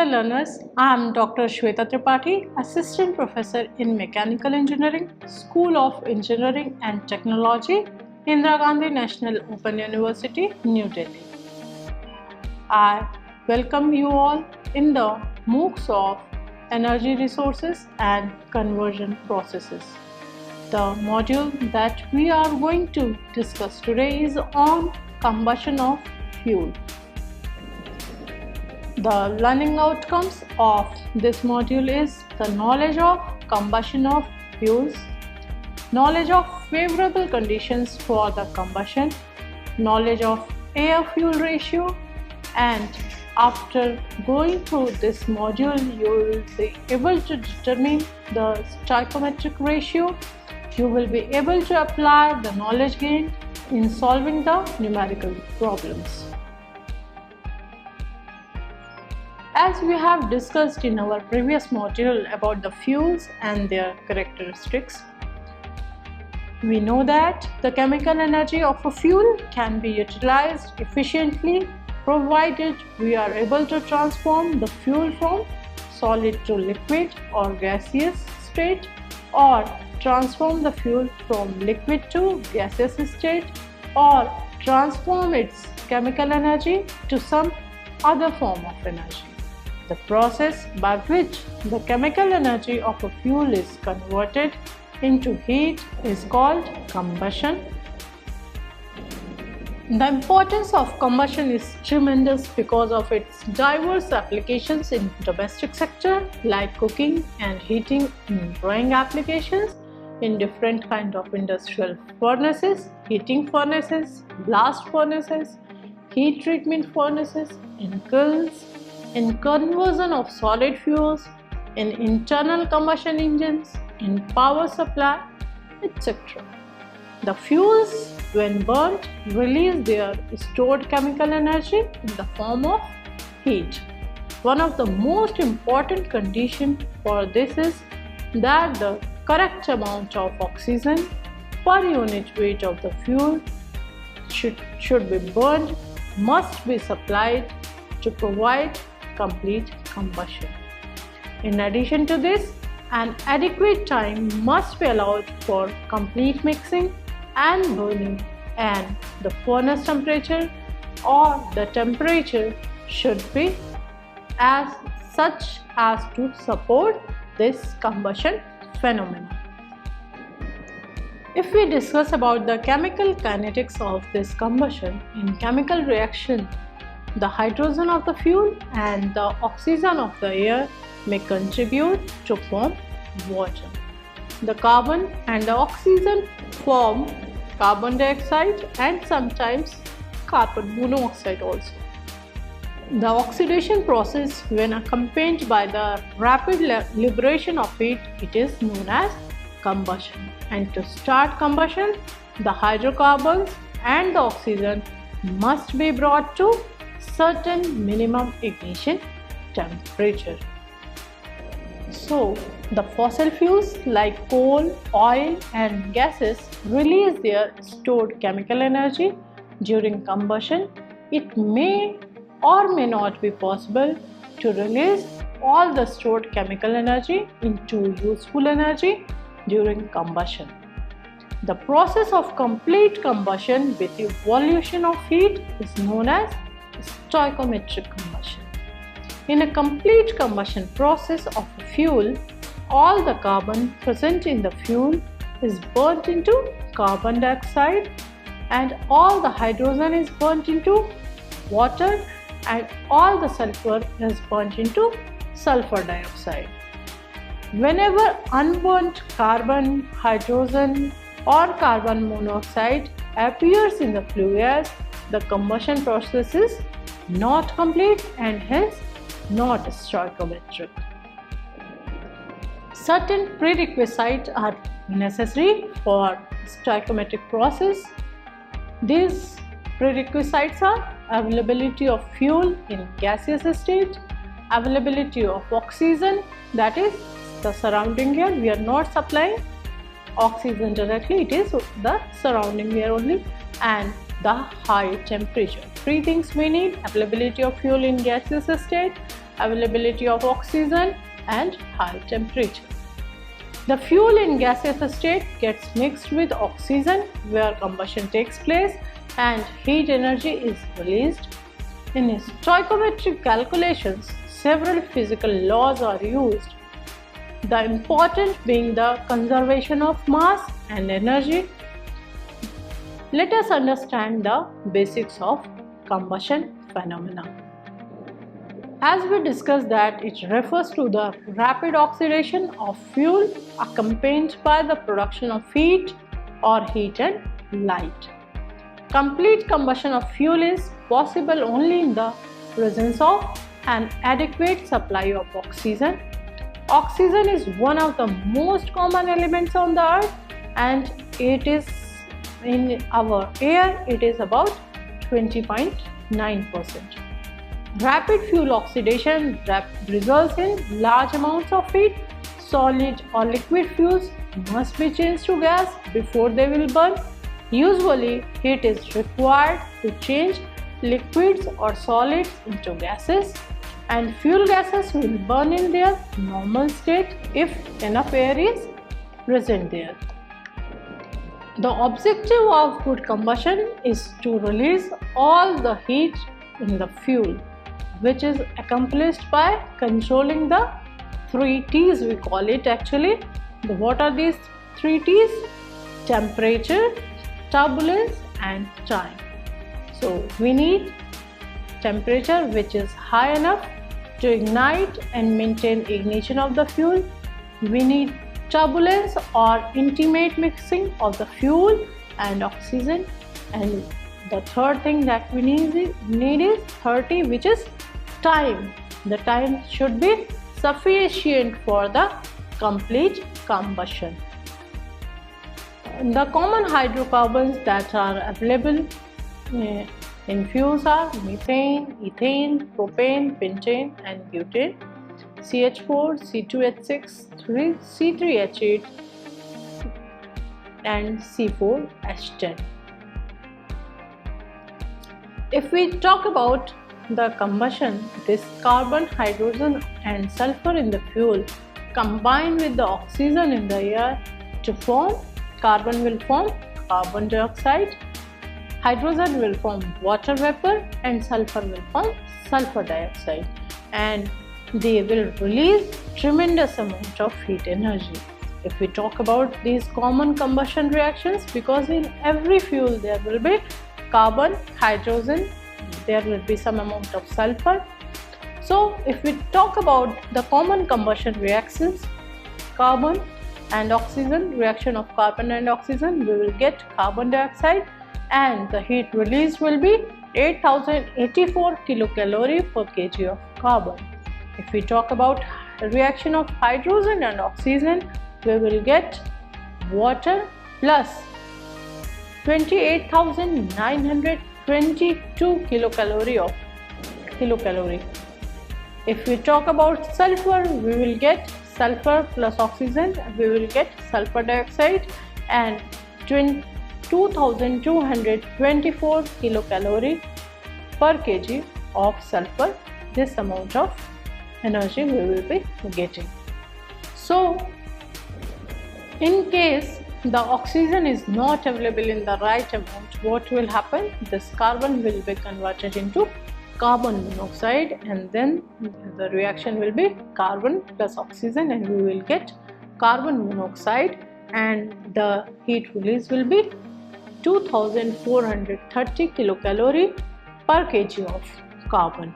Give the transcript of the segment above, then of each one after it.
Dear learners, I am Dr. Shweta Tripathi, Assistant Professor in Mechanical Engineering, School of Engineering and Technology, Indira Gandhi National Open University, New Delhi. I welcome you all in the MOOCs of Energy Resources and Conversion Processes. The module that we are going to discuss today is on combustion of fuel. The learning outcomes of this module is the knowledge of combustion of fuels, knowledge of favorable conditions for the combustion, knowledge of air-fuel ratio, and after going through this module you will be able to determine the stoichiometric ratio. You will be able to apply the knowledge gained in solving the numerical problems. As we have discussed in our previous module about the fuels and their characteristics, we know that the chemical energy of a fuel can be utilized efficiently provided we are able to transform the fuel from solid to liquid or gaseous state, or transform the fuel from liquid to gaseous state, or transform its chemical energy to some other form of energy. The process by which the chemical energy of a fuel is converted into heat is called combustion. The importance of combustion is tremendous because of its diverse applications in domestic sector like cooking and heating, in drying applications, in different kind of industrial furnaces, heating furnaces, blast furnaces, heat treatment furnaces, in kilns, in conversion of solid fuels, in internal combustion engines, in power supply, etc. The fuels, when burnt, release their stored chemical energy in the form of heat. One of the most important conditions for this is that the correct amount of oxygen per unit weight of the fuel should be burned, must be supplied to provide complete combustion. In addition to this, an adequate time must be allowed for complete mixing and burning, and the furnace temperature or the temperature should be as such as to support this combustion phenomenon. If we discuss about the chemical kinetics of this combustion, in chemical reaction, the hydrogen of the fuel and the oxygen of the air may contribute to form water. The carbon and the oxygen form carbon dioxide and sometimes carbon monoxide also. The oxidation process, when accompanied by the rapid liberation of heat, it is known as combustion. And to start combustion, the hydrocarbons and the oxygen must be brought to certain minimum ignition temperature. So, the fossil fuels like coal, oil and gases release their stored chemical energy during combustion. It may or may not be possible to release all the stored chemical energy into useful energy during combustion. The process of complete combustion with evolution of heat is known as stoichiometric combustion. In a complete combustion process of a fuel, all the carbon present in the fuel is burnt into carbon dioxide and all the hydrogen is burnt into water and all the sulfur is burnt into sulfur dioxide. Whenever unburnt carbon, hydrogen or carbon monoxide appears in the flue gas, the combustion process is not complete and hence not stoichiometric. Certain prerequisites are necessary for stoichiometric process. These prerequisites are availability of fuel in gaseous state, availability of oxygen, that is the surrounding air, we are not supplying oxygen directly, it is the surrounding air only, and the high temperature. Three things we need: availability of fuel in gaseous state, availability of oxygen, and high temperature. The fuel in gaseous state gets mixed with oxygen where combustion takes place and heat energy is released. In stoichiometric calculations, several physical laws are used, the important being the conservation of mass and energy. Let us understand the basics of combustion phenomena. As we discussed that it refers to the rapid oxidation of fuel accompanied by the production of heat or heat and light. Complete combustion of fuel is possible only in the presence of an adequate supply of oxygen. Oxygen is one of the most common elements on the earth, and it is in our air it is about 20.9%. Rapid fuel oxidation results in large amounts of heat. Solid or liquid fuels must be changed to gas before they will burn. Usually, heat is required to change liquids or solids into gases, and fuel gases will burn in their normal state if enough air is present there. The objective of good combustion is to release all the heat in the fuel, which is accomplished by controlling the 3 T's, we call it actually. What are these 3 T's? Temperature, turbulence and time. So we need temperature which is high enough to ignite and maintain ignition of the fuel. We need turbulence or intimate mixing of the fuel and oxygen, and the third thing that we need is 30, which is time. The time should be sufficient for the complete combustion. The common hydrocarbons that are available in fuels are methane, ethane, propane, pentane and butane, CH4, C2H6, C3H8 and C4H10. If we talk about the combustion, this carbon, hydrogen and sulfur in the fuel combine with the oxygen in the air to form, carbon will form carbon dioxide, hydrogen will form water vapor and sulfur will form sulfur dioxide, and they will release tremendous amount of heat energy. If we talk about these common combustion reactions, because in every fuel there will be carbon, hydrogen, there will be some amount of sulfur. So if we talk about the common combustion reactions, carbon and oxygen, reaction of carbon and oxygen, we will get carbon dioxide and the heat released will be 8084 kilocalorie per kg of carbon. If we talk about reaction of hydrogen and oxygen, we will get water plus 28,922 kilocalorie. If we talk about sulfur, we will get sulfur plus oxygen, we will get sulfur dioxide and 2224 kilocalorie per kg of sulfur. This amount of energy we will be getting. So in case the oxygen is not available in the right amount, what will happen? This carbon will be converted into carbon monoxide, and then the reaction will be carbon plus oxygen and we will get carbon monoxide, and the heat release will be 2430 kilocalorie per kg of carbon.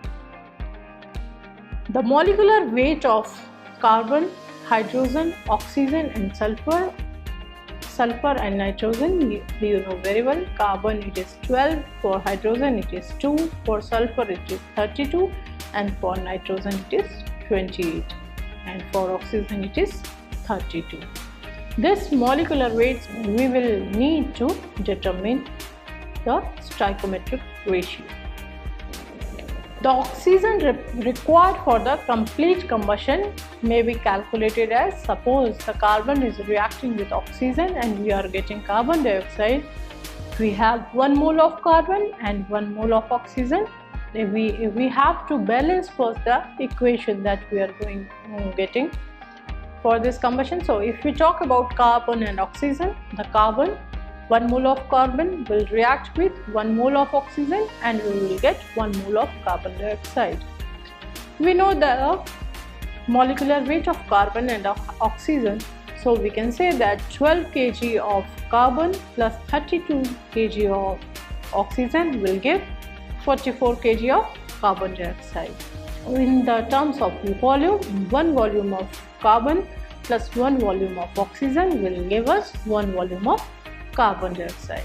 The molecular weight of carbon, hydrogen, oxygen and sulfur and nitrogen, you know very well. Carbon it is 12, for hydrogen it is 2, for sulfur it is 32 and for nitrogen it is 28 and for oxygen it is 32. This molecular weights we will need to determine the stoichiometric ratio. The oxygen required for the complete combustion may be calculated as, suppose the carbon is reacting with oxygen and we are getting carbon dioxide. We have 1 mole of carbon and 1 mole of oxygen. we have to balance first the equation that we are getting for this combustion. So if we talk about carbon and oxygen, the carbon, 1 mole of carbon will react with 1 mole of oxygen and we will get 1 mole of carbon dioxide. We know the molecular weight of carbon and oxygen, so we can say that 12 kg of carbon plus 32 kg of oxygen will give 44 kg of carbon dioxide. In the terms of volume, 1 volume of carbon plus 1 volume of oxygen will give us 1 volume of carbon dioxide.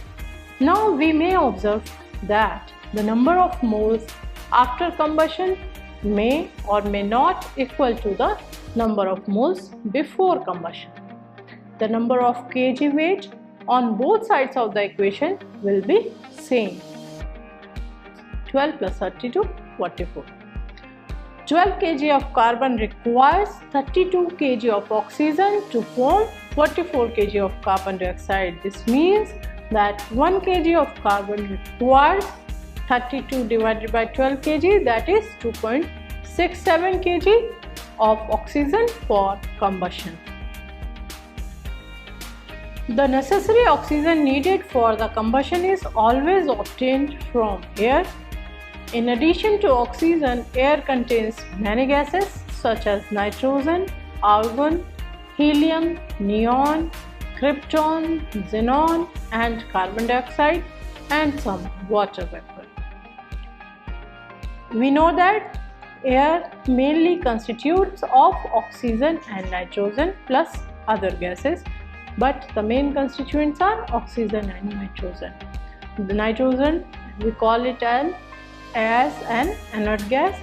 Now we may observe that the number of moles after combustion may or may not equal to the number of moles before combustion. The number of kg weight on both sides of the equation will be same. 12 plus 32, 44. 12 kg of carbon requires 32 kg of oxygen to form 44 kg of carbon dioxide. This means that 1 kg of carbon requires 32 divided by 12 kg, that is 2.67 kg of oxygen for combustion. The necessary oxygen needed for the combustion is always obtained from air. In addition to oxygen, air contains many gases such as nitrogen, argon, helium, neon, krypton, xenon and carbon dioxide and some water vapor. We know that air mainly constitutes of oxygen and nitrogen plus other gases, but the main constituents are oxygen and nitrogen. The nitrogen, we call it as an inert gas.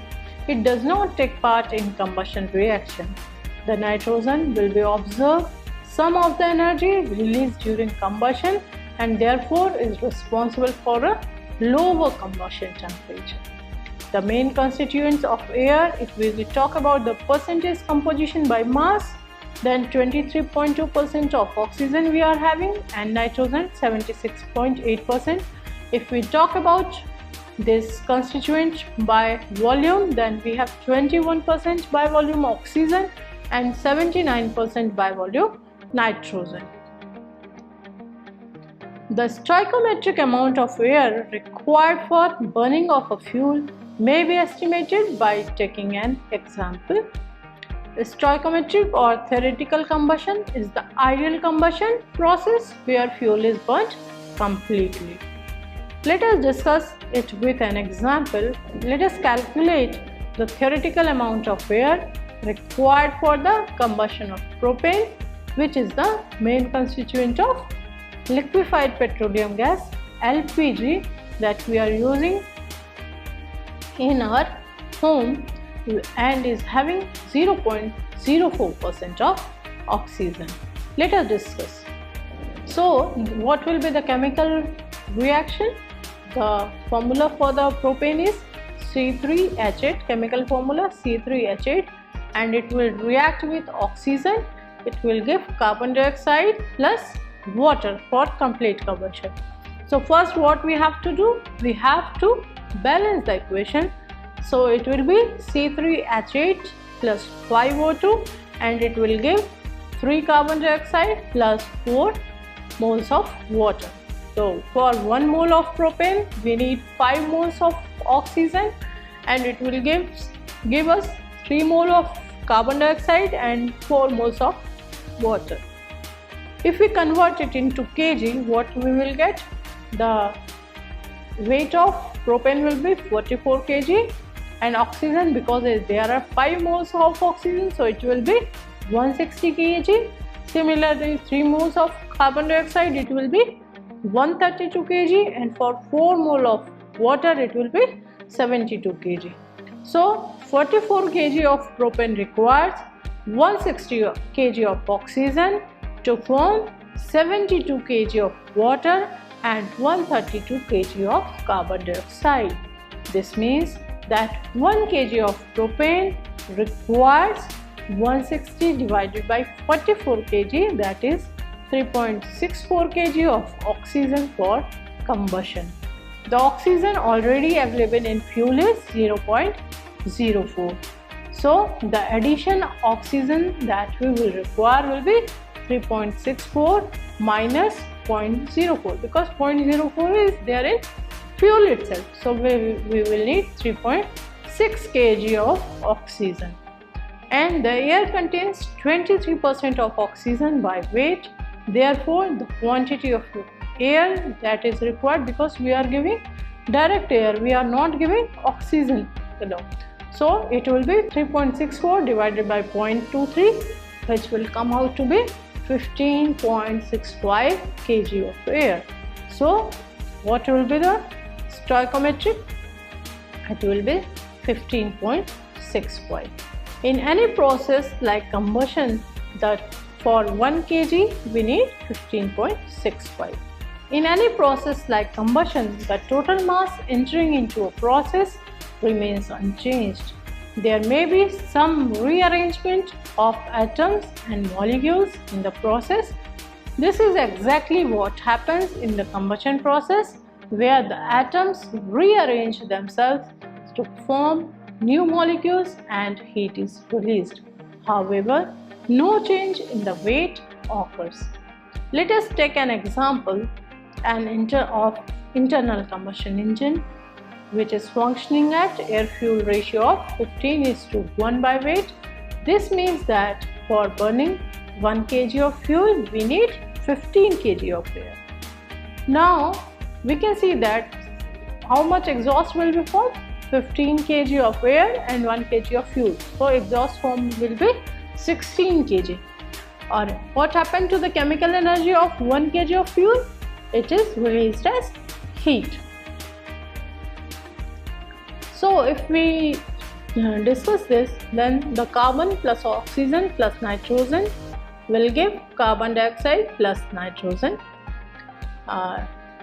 It does not take part in combustion reaction. The nitrogen will be observe some of the energy released during combustion and therefore is responsible for a lower combustion temperature. The main constituents of air, if we talk about the percentage composition by mass, then 23.2% of oxygen we are having and nitrogen 76.8%. If we talk about this constituent by volume, then we have 21% by volume oxygen and 79% by volume nitrogen. The stoichiometric amount of air required for burning of a fuel may be estimated by taking an example. Stoichiometric or theoretical combustion is the ideal combustion process where fuel is burnt completely. Let us discuss it with an example. Let us calculate the theoretical amount of air required for the combustion of propane, which is the main constituent of liquefied petroleum gas LPG that we are using in our home and is having 0.04% of oxygen. Let us discuss. So what will be the chemical reaction? The formula for the propane is C3H8, chemical formula C3H8, and it will react with oxygen. It will give carbon dioxide plus water for complete combustion. So first what we have to do? We have to balance the equation. So it will be C3H8 plus 5O2 and it will give 3 carbon dioxide plus 4 moles of water. So for 1 mole of propane we need 5 moles of oxygen and it will give us 3 mole of carbon dioxide and 4 moles of water. If we convert it into kg, what we will get? The weight of propane will be 44 kg and oxygen, because there are 5 moles of oxygen, so it will be 160 kg. Similarly, 3 moles of carbon dioxide, it will be 132 kg, and for 4 mole of water it will be 72 kg. So 44 kg of propane requires 160 kg of oxygen to form 72 kg of water and 132 kg of carbon dioxide. This means that 1 kg of propane requires 160 divided by 44 kg, that is 3.64 kg of oxygen for combustion. The oxygen already available in fuel is 0.04. So the addition oxygen that we will require will be 3.64 minus 0.04, because 0.04 is there in fuel itself. So we will need 3.6 kg of oxygen. And the air contains 23% of oxygen by weight. Therefore, the quantity of air that is required, because we are giving direct air, we are not giving oxygen alone. So it will be 3.64 divided by 0.23, which will come out to be 15.65 kg of air. So what will be the stoichiometric? It will be 15.65. In any process like combustion, that for 1 kg we need 15.65. In any process like combustion, the total mass entering into a process remains unchanged. There may be some rearrangement of atoms and molecules in the process. This is exactly what happens in the combustion process, where the atoms rearrange themselves to form new molecules and heat is released. However, no change in the weight occurs. Let us take an example of internal combustion engine, which is functioning at air-fuel ratio of 15:1 by weight. This means that for burning 1 kg of fuel, we need 15 kg of air. Now we can see that how much exhaust will be formed? 15 kg of air and 1 kg of fuel. So exhaust form will be 16 kg. Or what happened to the chemical energy of 1 kg of fuel? It is released as heat. So if we discuss this, then the carbon plus oxygen plus nitrogen will give carbon dioxide plus nitrogen.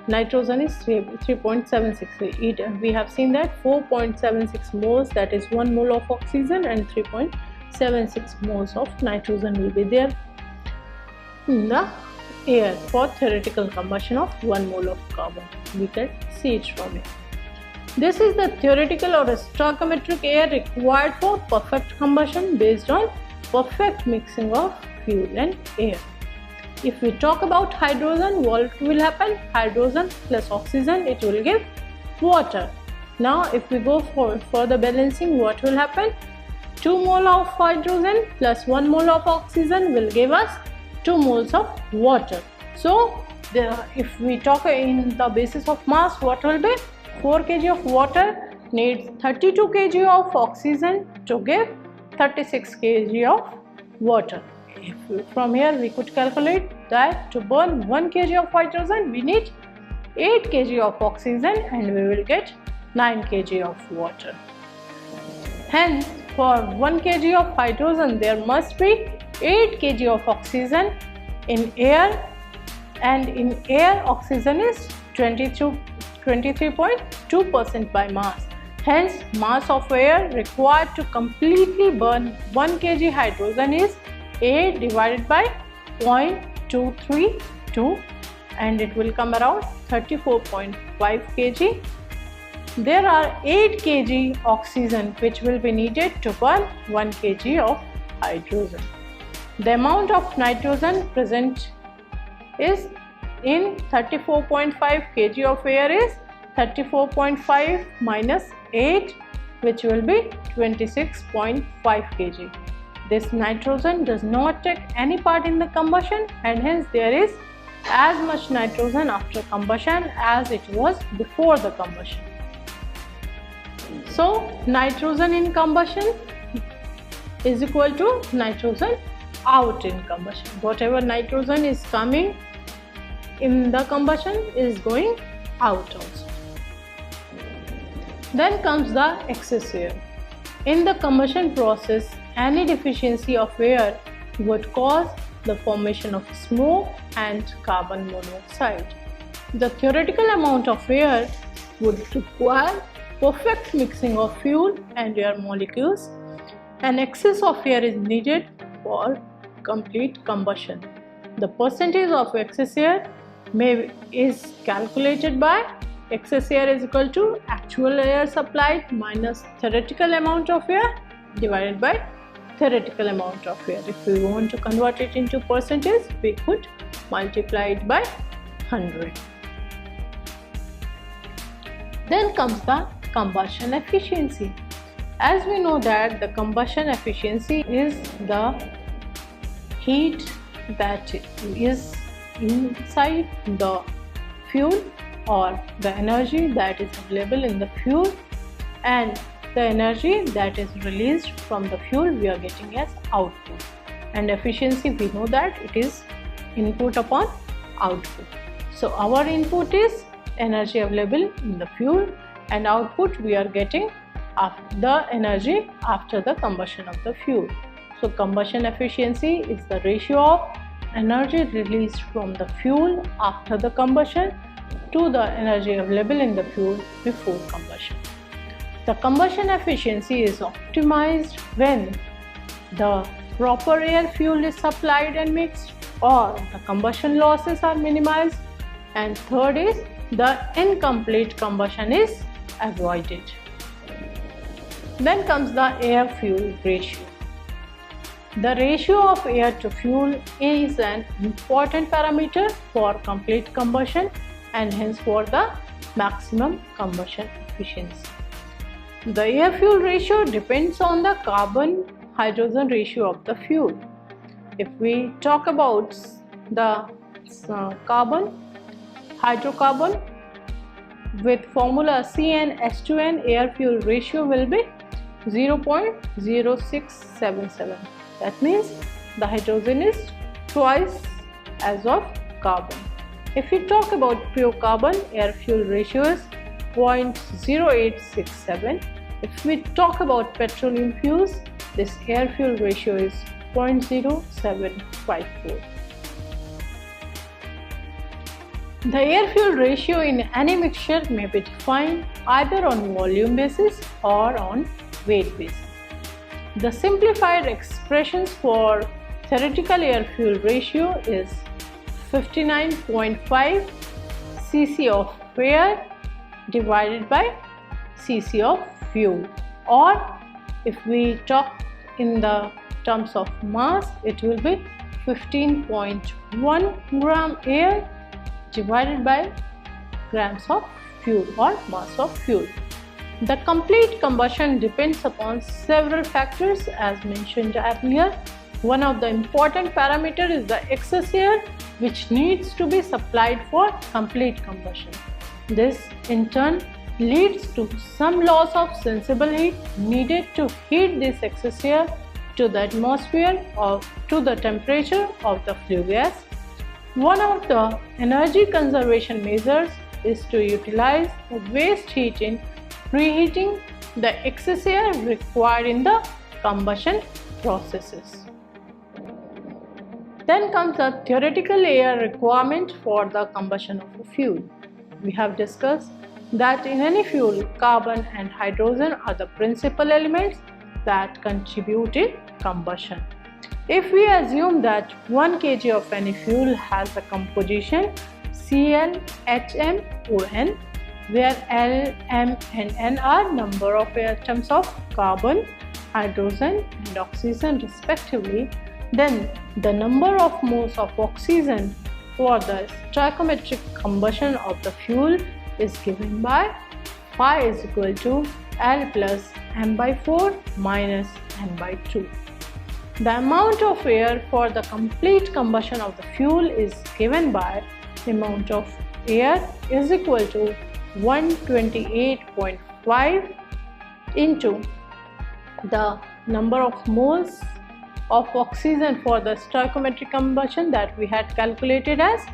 Nitrogen is 3.76. We have seen that 4.76 moles, that is 1 mole of oxygen, and 3.76 moles of nitrogen will be there in the air for theoretical combustion of 1 mole of carbon. We can see it from here. This is the theoretical or stoichiometric air required for perfect combustion based on perfect mixing of fuel and air. If we talk about hydrogen, what will happen? Hydrogen plus oxygen, it will give water. Now if we go for the balancing, what will happen? 2 mole of hydrogen plus 1 mole of oxygen will give us 2 moles of water. So if we talk in the basis of mass, what will be? 4 kg of water needs 32 kg of oxygen to give 36 kg of water. From here we could calculate that to burn 1 kg of hydrogen we need 8 kg of oxygen and we will get 9 kg of water. Hence for 1 kg of hydrogen there must be 8 kg of oxygen in air, and in air oxygen is 23.2% by mass. Hence mass of air required to completely burn 1 kg hydrogen is 8 divided by 0.232 and it will come around 34.5 kg. There are 8 kg oxygen which will be needed to burn 1 kg of hydrogen. The amount of nitrogen present is in 34.5 kg of air is 34.5 minus 8, which will be 26.5 kg. This nitrogen does not take any part in the combustion and hence there is as much nitrogen after combustion as it was before the combustion. So nitrogen in combustion is equal to nitrogen out in combustion. Whatever nitrogen is coming in the combustion is going out also. Then comes the excess air. In the combustion process, any deficiency of air would cause the formation of smoke and carbon monoxide. The theoretical amount of air would require perfect mixing of fuel and air molecules. An excess of air is needed for complete combustion. The percentage of excess air is calculated by excess air is equal to actual air supplied minus theoretical amount of air divided by theoretical amount of air. If we want to convert it into percentage, we could multiply it by 100. Then comes the combustion efficiency. As we know that the combustion efficiency is the heat that is inside the fuel, or the energy that is available in the fuel, and the energy that is released from the fuel we are getting as output. And efficiency, we know that it is input upon output. So our input is energy available in the fuel, and output we are getting the energy after the combustion of the fuel. So combustion efficiency is the ratio of energy released from the fuel after the combustion to the energy available in the fuel before combustion. The combustion efficiency is optimized when the proper air fuel is supplied and mixed, or the combustion losses are minimized, and third is the incomplete combustion is avoided. Then comes the air-fuel ratio. The ratio of air to fuel is an important parameter for complete combustion and hence for the maximum combustion efficiency. The air-fuel ratio depends on the carbon-hydrogen ratio of the fuel. If we talk about the hydrocarbon with formula CnH2n, air-fuel ratio will be 0.0677. That means the hydrogen is twice as of carbon. If we talk about pure carbon, air-fuel ratio is 0.0867. If we talk about petroleum fuels, this air-fuel ratio is 0.0754. The air-fuel ratio in any mixture may be defined either on volume basis or on weight basis. The simplified expressions for theoretical air-fuel ratio is 59.5 cc of air divided by cc of fuel, or if we talk in the terms of mass, it will be 15.1 gram air divided by grams of fuel or mass of fuel. The complete combustion depends upon several factors as mentioned earlier. One of the important parameters is the excess air which needs to be supplied for complete combustion. This in turn leads to some loss of sensible heat needed to heat this excess air to the atmosphere or to the temperature of the flue gas. One of the energy conservation measures is to utilize the waste heat in preheating the excess air required in the combustion processes. Then comes the theoretical air requirement for the combustion of a fuel. We have discussed that in any fuel, carbon and hydrogen are the principal elements that contribute in combustion. If we assume that 1 kg of any fuel has a composition CnHmOn, where L, M and N are number of atoms of carbon, hydrogen and oxygen respectively, then the number of moles of oxygen for the stoichiometric combustion of the fuel is given by phi is equal to L plus m by 4 minus n by 2. The amount of air for the complete combustion of the fuel is given by the amount of air is equal to 128.5 into the number of moles of oxygen for the stoichiometric combustion that we had calculated as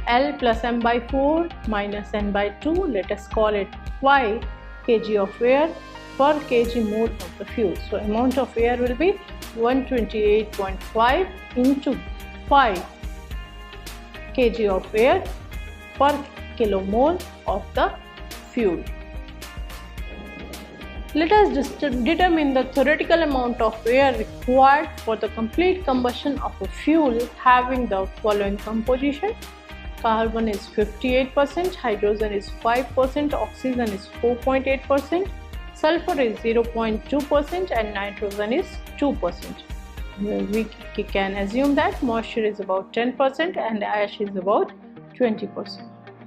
L plus m by 4 minus n by 2. Let us call it phi kg of air per kg mole of the fuel. So amount of air will be 128.5 into phi kg of air per kilomole of the fuel. Let us determine the theoretical amount of air required for the complete combustion of a fuel having the following composition: carbon is 58%, hydrogen is 5%, oxygen is 4.8%, sulfur is 0.2% and nitrogen is 2%. We can assume that moisture is about 10% and ash is about 20%.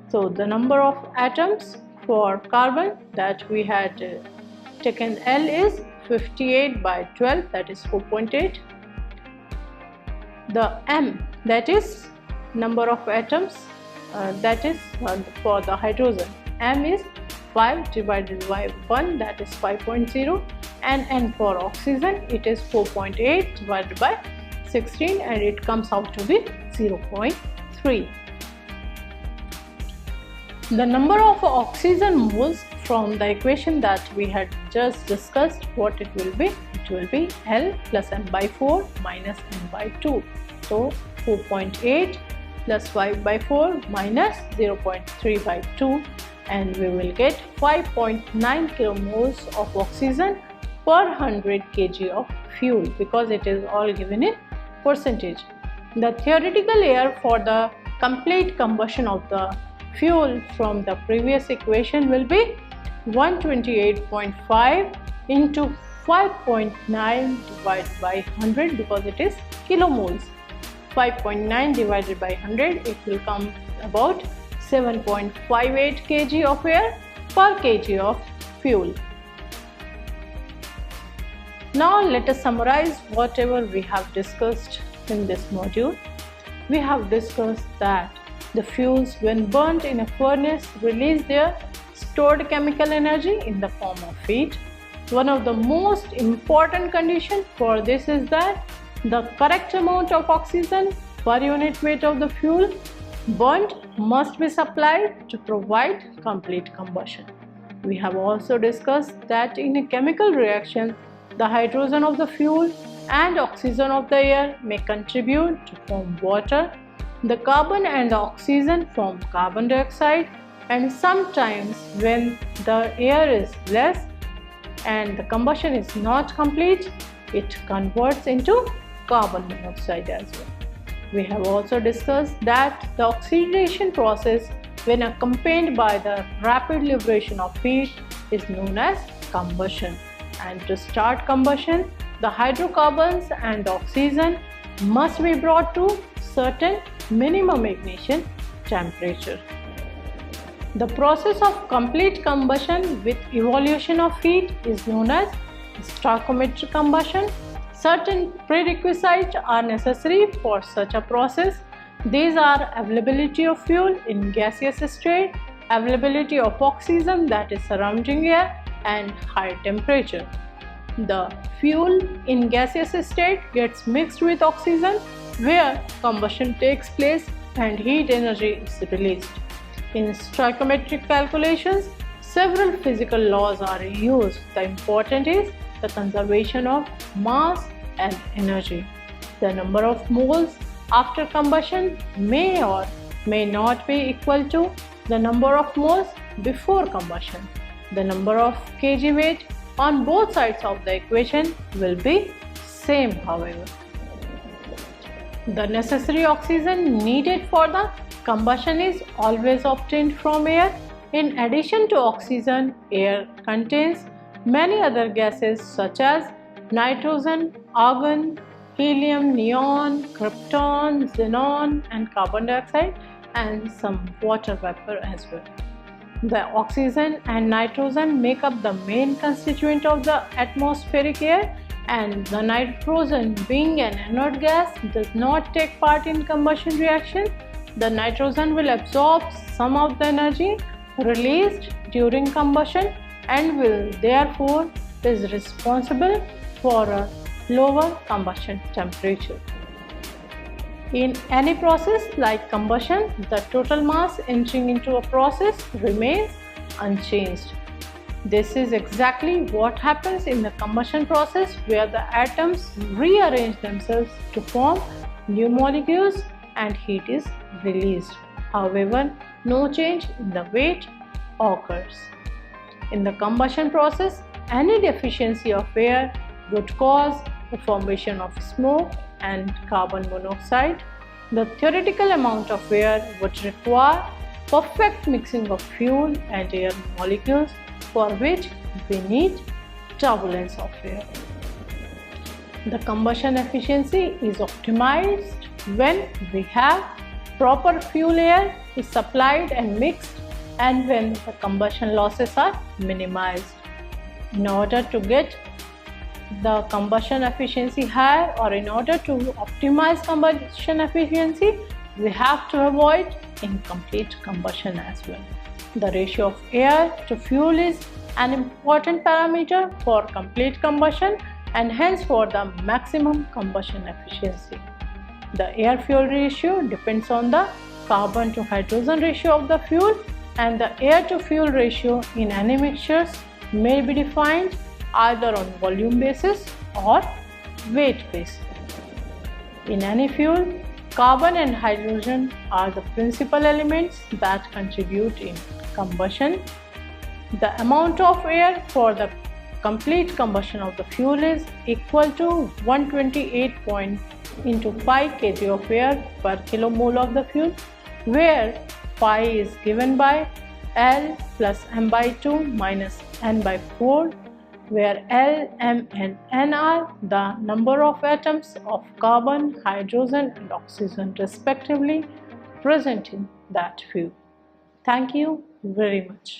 So the number of atoms for carbon that we had taken L is 58 by 12, that is 4.8. The M, that is number of atoms, that is for the hydrogen, M is 5 divided by 1, that is 5.0, and N for oxygen, it is 4.8 divided by 16 and it comes out to be 0.3. The number of oxygen moles from the equation that we had just discussed, what it will be? It will be L plus M by 4 minus M by 2. So 4.8 plus 5 by 4 minus 0.3 by 2, and we will get 5.9 kilomoles of oxygen per 100 kg of fuel, because it is all given in percentage. The theoretical air for the complete combustion of the fuel from the previous equation will be 128.5 into 5.9 divided by 100, because it is kilomoles. 5.9 divided by 100, it will come about 7.58 kg of air per kg of fuel. Now let us summarize whatever we have discussed in this module. We have discussed that the fuels, when burnt in a furnace, release their stored chemical energy in the form of heat. One of the most important conditions for this is that the correct amount of oxygen per unit weight of the fuel burnt must be supplied to provide complete combustion. We have also discussed that in a chemical reaction, the hydrogen of the fuel and oxygen of the air may contribute to form water. The carbon and the oxygen form carbon dioxide, and sometimes when the air is less and the combustion is not complete, it converts into carbon monoxide as well. We have also discussed that the oxidation process, when accompanied by the rapid liberation of heat, is known as combustion. And to start combustion, the hydrocarbons and the oxygen must be brought to certain minimum ignition temperature. The process of complete combustion with evolution of heat is known as stoichiometric combustion. Certain prerequisites are necessary for such a process. These are availability of fuel in gaseous state, availability of oxygen, that is surrounding air, and high temperature. The fuel in gaseous state gets mixed with oxygen, where combustion takes place and heat energy is released. In stoichiometric calculations, several physical laws are used. The important is the conservation of mass and energy. The number of moles after combustion may or may not be equal to the number of moles before combustion. The number of kg weight on both sides of the equation will be same, however. The necessary oxygen needed for the combustion is always obtained from air. In addition to oxygen, air contains many other gases such as nitrogen, argon, helium, neon, krypton, xenon, and carbon dioxide, and some water vapor as well. The oxygen and nitrogen make up the main constituent of the atmospheric air, and the nitrogen, being an inert gas, does not take part in combustion reaction. The nitrogen will absorb some of the energy released during combustion and will therefore is responsible for a lower combustion temperature. In any process like combustion, the total mass entering into a process remains unchanged. This is exactly what happens in the combustion process, where the atoms rearrange themselves to form new molecules and heat is released. However, no change in the weight occurs. In the combustion process, any deficiency of air would cause the formation of smoke and carbon monoxide. The theoretical amount of air would require perfect mixing of fuel and air molecules, for which we need turbulence of air. The combustion efficiency is optimized when we have proper fuel air is supplied and mixed, and when the combustion losses are minimized. In order to get the combustion efficiency higher, or in order to optimize combustion efficiency, we have to avoid incomplete combustion as well. The ratio of air to fuel is an important parameter for complete combustion and hence for the maximum combustion efficiency. The air-fuel ratio depends on the carbon to hydrogen ratio of the fuel, and the air-to-fuel ratio in any mixtures may be defined either on volume basis or weight basis. In any fuel, carbon and hydrogen are the principal elements that contribute in combustion. The amount of air for the complete combustion of the fuel is equal to 128 into 5 kg of air per kilomole of the fuel, where phi is given by L plus m by 2 minus n by 4, where L, m and n are the number of atoms of carbon, hydrogen and oxygen respectively present in that fuel. Thank you very much.